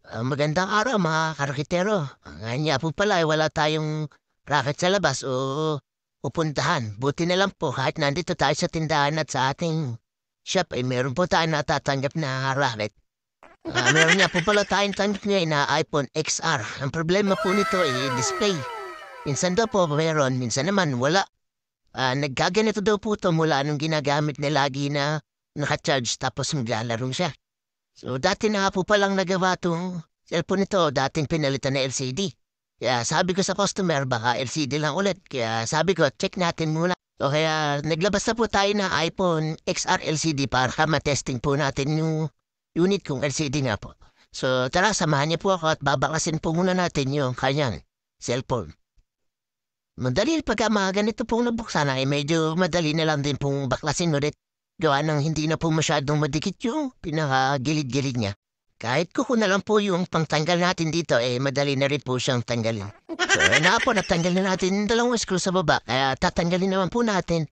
Magandang araw mga karakitero. Ngayon nga po pala ay wala tayong racket sa labas o pupuntahan. Buti na lang po kahit nandito tayo sa tindahan at sa ating shop ay meron po tayong natatanggap na racket. Meron nga po pala tayong tanggap ngayon na iPhone XR. Ang problema po nito ay display. Minsan daw po meron, minsan naman wala. Nagkaganito daw po ito mula nung ginagamit na lagi na naka-charge tapos maglalaro siya. So dati na nga po palang nagawa tong cellphone nito, dating pinalitan na LCD. Kaya sabi ko sa customer, baka LCD lang ulit. Kaya sabi ko, check natin muna. So kaya naglabas na po tayo ng iPhone XR LCD para matesting po natin yung unit kung LCD nga po. So tara, samahan niyo po ako at babakasin po muna natin yung kanyang cellphone. Madali pagka mga ganito pong nabuksan ay medyo madali na lang din pong baklasin ulit. Gawa ng hindi na po masyadong madikit yung pinaka-gilid-gilid niya. Kahit kuko na lang po yung pangtanggal natin dito, madali na rin po siyang tanggalin. So, po, natanggal na natin yung dalawang screw sa baba, kaya tatanggalin naman po natin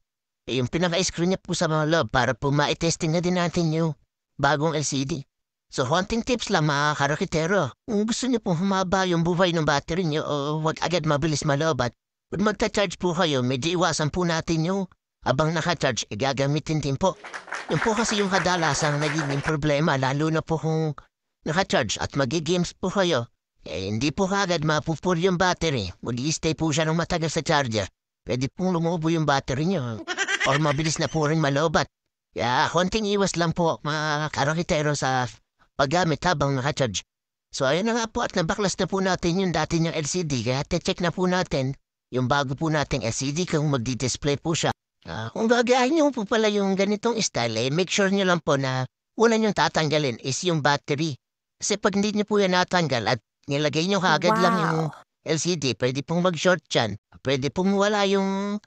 yung pinaka-screw niya po sa mga loob para po ma-testing na din natin yung bagong LCD. So, hunting tips lang mga karakitero. Kung gusto niyo po humaba yung buhay ng battery niyo o wag agad mabilis malobat, kung magta-charge po kayo, medyo iwasan po natin yung abang naka-charge, gagamitin din po. Yung po kasi yung kadalasang nagiging problema, lalo na po kung naka-charge at magi-games po kayo, hindi po kagad mapupur yung battery. Mag-i-stay po siya ng matagal sa charger. Pwede pong lumubo yung battery niyo. Or mabilis na po rin malobat. Kaya konting iwas lang po mga karakitero sa paggamit habang naka-charge. So ayun na nga po at nabaklas na po natin yung dati niyang LCD. Kaya check na po natin yung bago po nating LCD kung magdi-display po siya. Kung gagayahin niyo po pala yung ganitong style, make sure niyo lang po na una niyong tatanggalin is yung battery. Kasi pag hindi niyo po yan natanggal at nilagay niyo kaagad lang yung LCD, pwede pong mag-short yan. Pwede pong wala yung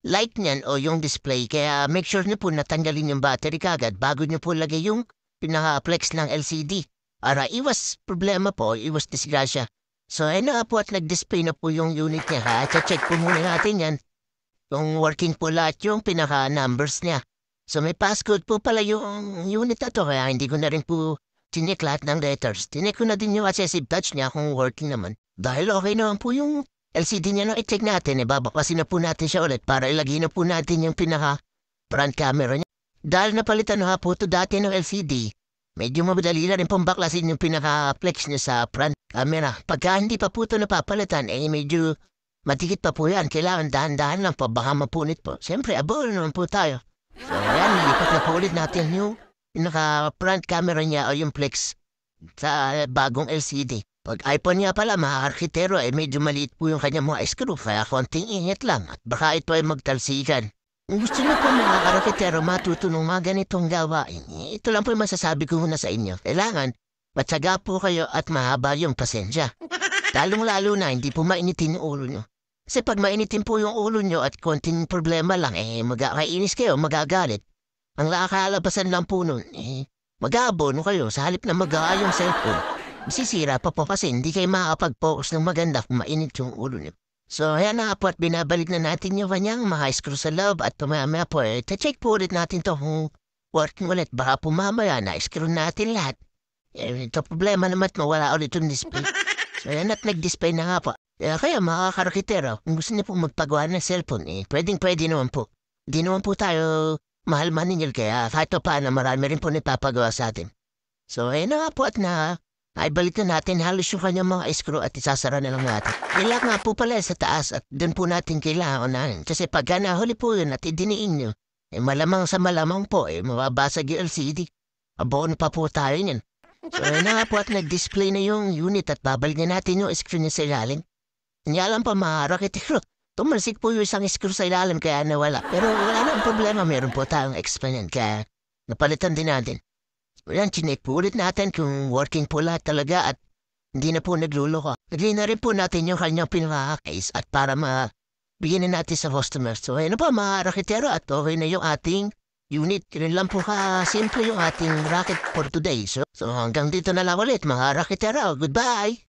light niyan o yung display. Kaya make sure niyo po natanggalin yung battery kaagad bago niyo po lagay yung pinaka-flex ng LCD. Para iwas problema po, iwas disgrasya. So ayun na po at nag-display na po yung unit niya. Check po muna natin yan. Kung working po lahat yung pinaka-numbers niya. So may passcode po pala yung unit na to kaya hindi ko na rin po tinik lahat ng letters. Tinik ko na din yung accessive touch niya kung working naman. Dahil okay naman po yung LCD niya na i-check natin, babaklasin na po natin siya ulit para ilagay na po natin yung pinaka-front camera niya. Dahil napalitan na po ito dati ng LCD, medyo madali na rin pong baklasin yung pinaka-flex niya sa front camera. Pagka hindi pa po ito napapalitan, medyo matikit pa po yan. Kailangan dahan-dahan lang po. Baka mapunit po. Siyempre, abol naman po tayo. So, ayan. Nilipat na po ulit natin yung naka-front camera niya o yung flex sa bagong LCD. Pag iPhone niya pala, mga arkitero, medyo maliit po yung kanya mga screw. Kaya konting ingat lang. At baka ito ay magtalsikan. Kung gusto niyo po mga arkitero matuto ng mga ganitong gawain, ito lang po yung masasabi ko muna sa inyo. Kailangan, matyaga po kayo at mahaba yung pasensya. Lalong-lalo na, hindi po mainitin yung ulo nyo. Kasi pag mainitin po yung ulo nyo at konting problema lang, magkakainis kayo, magagalit. Ang lakalabasan lang po nun, mag-aabono kayo sa halip na mag-aayong cellphone. Masisira pa po kasi hindi kayo makakapag-focus ng maganda kung mainit yung ulo nyo. So, ayan na po at binabalik na natin yung kanyang mga screw sa loob at pamamaya po, check po ulit natin to kung working ulit. Baka po mamaya na-screw natin lahat. Ito problema naman mawala ulit yung display. So yan at nag-display na nga po. Kaya mga karakitero, kung gusto niyo po magpagawa ng cellphone, pwedeng-pwede naman po. Hindi naman po tayo mahal maningil kaya kahit pa paano marami rin po nagpapagawa sa atin. So ayan na nga po at naibalik na natin halos yung kanyang mga screw at isasara na lang natin. Kailangan nga po pala sa taas at doon po natin kailangan unahin. Kasi pagka nahuli po yun at idiniin nyo, malamang sa malamang po, mababasag yung LCD. Abono pa po tayo niyan. So, na nga po at nag-display na yung unit at babalik na natin yung screen niya sa ilalim. Kanya lang pa mga raketero. Tumalsik po yung isang screw sa ilalim kaya nawala. Pero wala nang problema, meron po tayong extra yan kaya napalitan din natin. So, yan, chinek po ulit natin kung working po lahat talaga at hindi na po nagluloko. Lagay na rin po natin yung kanyang pinaka-case at para mabigyan na natin sa customer. So, ayun na po mga raketero at okay na yung ating unit. Yun lang po simple yung ating racket for today. So hanggang dito na lang ulit mga raketero. Goodbye!